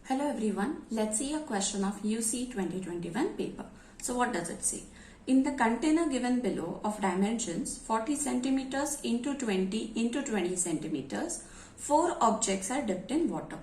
Hello everyone, let's see a question of UC 2021 paper. So what does it say? In the container given below of dimensions 40 centimeters into 20 into 20 centimeters, 4 objects are dipped in water.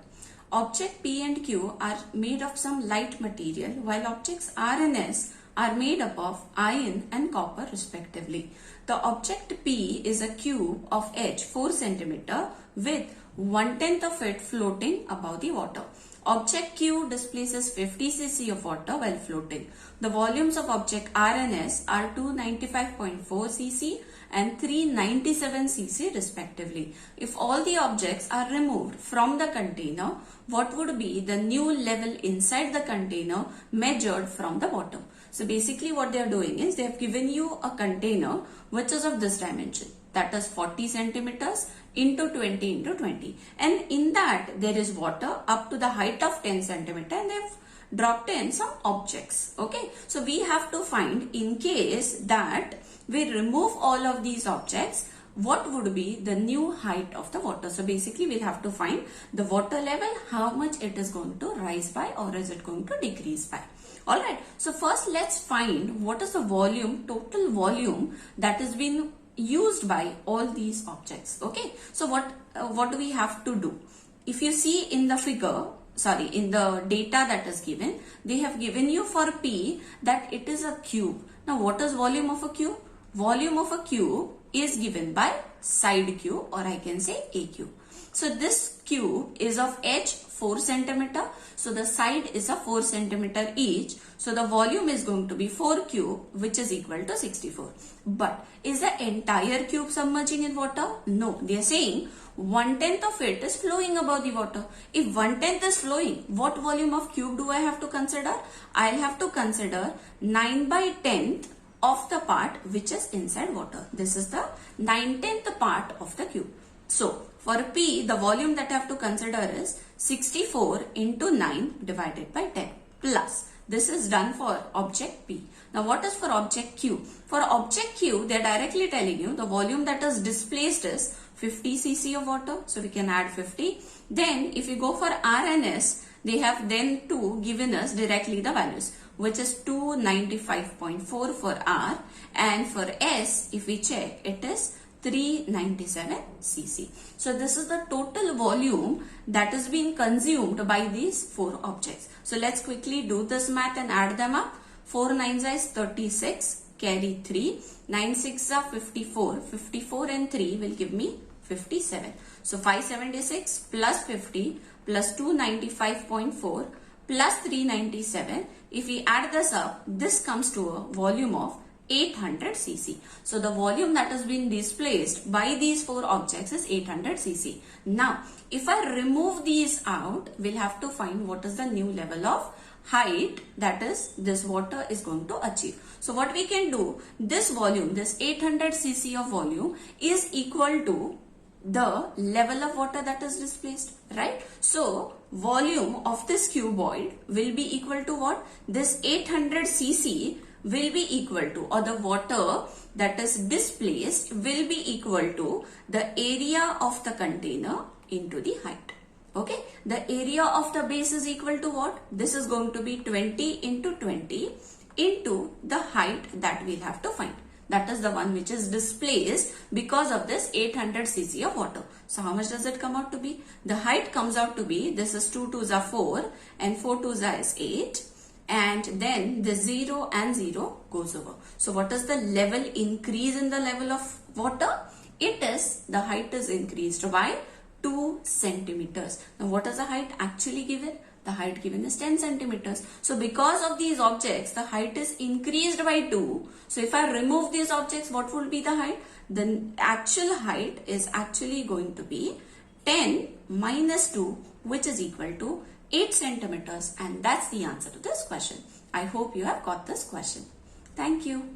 Object P and Q are made of some light material while objects R and S are made up of iron and copper respectively. The object P is a cube of H 4 centimeter with 1/10 of it floating above the water. Object Q displaces 50 cc of water while floating. The volumes of object R and S are 295.4 cc and 397 cc respectively. If all the objects are removed from the container, what would be the new level inside the container measured from the bottom? So basically what they are doing is they have given you a container which is of this dimension, that is 40 centimeters into 20 into 20, and in that there is water up to the height of 10 centimeter and they have dropped in some objects. Okay, so we have to find, in case that we remove all of these objects, what would be the new height of the water. So basically we'll have to find the water level, how much it is going to rise by or is it going to decrease by. Alright, so first let's find what is the volume, total volume that has been used by all these objects. Okay, so what do we have to do? If you see in the figure, in the data that is given, they have given you for P that it is a cube. Now what is volume of a cube? Volume of a cube is given by side cube, or I can say A cube. So this cube is of H 4 centimeter. So the side is a 4 centimeter each. So the volume is going to be 4 cube, which is equal to 64. But is the entire cube submerging in water? No. They are saying 1/10 of it is flowing above the water. If 1/10 is flowing, what volume of cube do I have to consider? I have to consider 9/10 of the part which is inside water. This is the 9/10 part of the cube. So for P, the volume that I have to consider is 64 into 9 divided by 10 plus. This is done for object P. Now what is for object Q? For object Q, they are directly telling you the volume that is displaced is 50 cc of water. So we can add 50. Then if you go for R and S, they have then given us directly the values, which is 295.4 for R, and for S, if we check, it is 397 cc. So this is the total volume that is being consumed by these 4 objects. So let's quickly do this math and add them up. 4 9s is 36, carry 3, 9 6 are 54, 54 and 3 will give me 57. So 576 plus 50 plus 295.4 plus 397. If we add this up, this comes to a volume of 800 cc. So the volume that has been displaced by these 4 objects is 800 cc. Now, if I remove these out, we'll have to find what is the new level of height that is this water is going to achieve. So what we can do, this volume, this 800 cc of volume is equal to the level of water that is displaced, right? So volume of this cuboid will be equal to what? This 800 cc will be equal to, or the water that is displaced will be equal to the area of the container into the height. Okay, the area of the base is equal to what? This is going to be 20 into 20 into the height that we'll have to find. That is the one which is displaced because of this 800 cc of water. So how much does it come out to be? The height comes out to be, this is 2 2s are 4 and 4 2s is 8. And then the 0 and 0 goes over. So what is the level increase in the level of water? It is, the height is increased by 2 centimeters. Now what is the height actually given? The height given is 10 centimeters. So because of these objects, the height is increased by 2. So if I remove these objects, what will be the height? The actual height is actually going to be 10 minus 2, which is equal to 8 centimeters, and that's the answer to this question. I hope you have got this question. Thank you.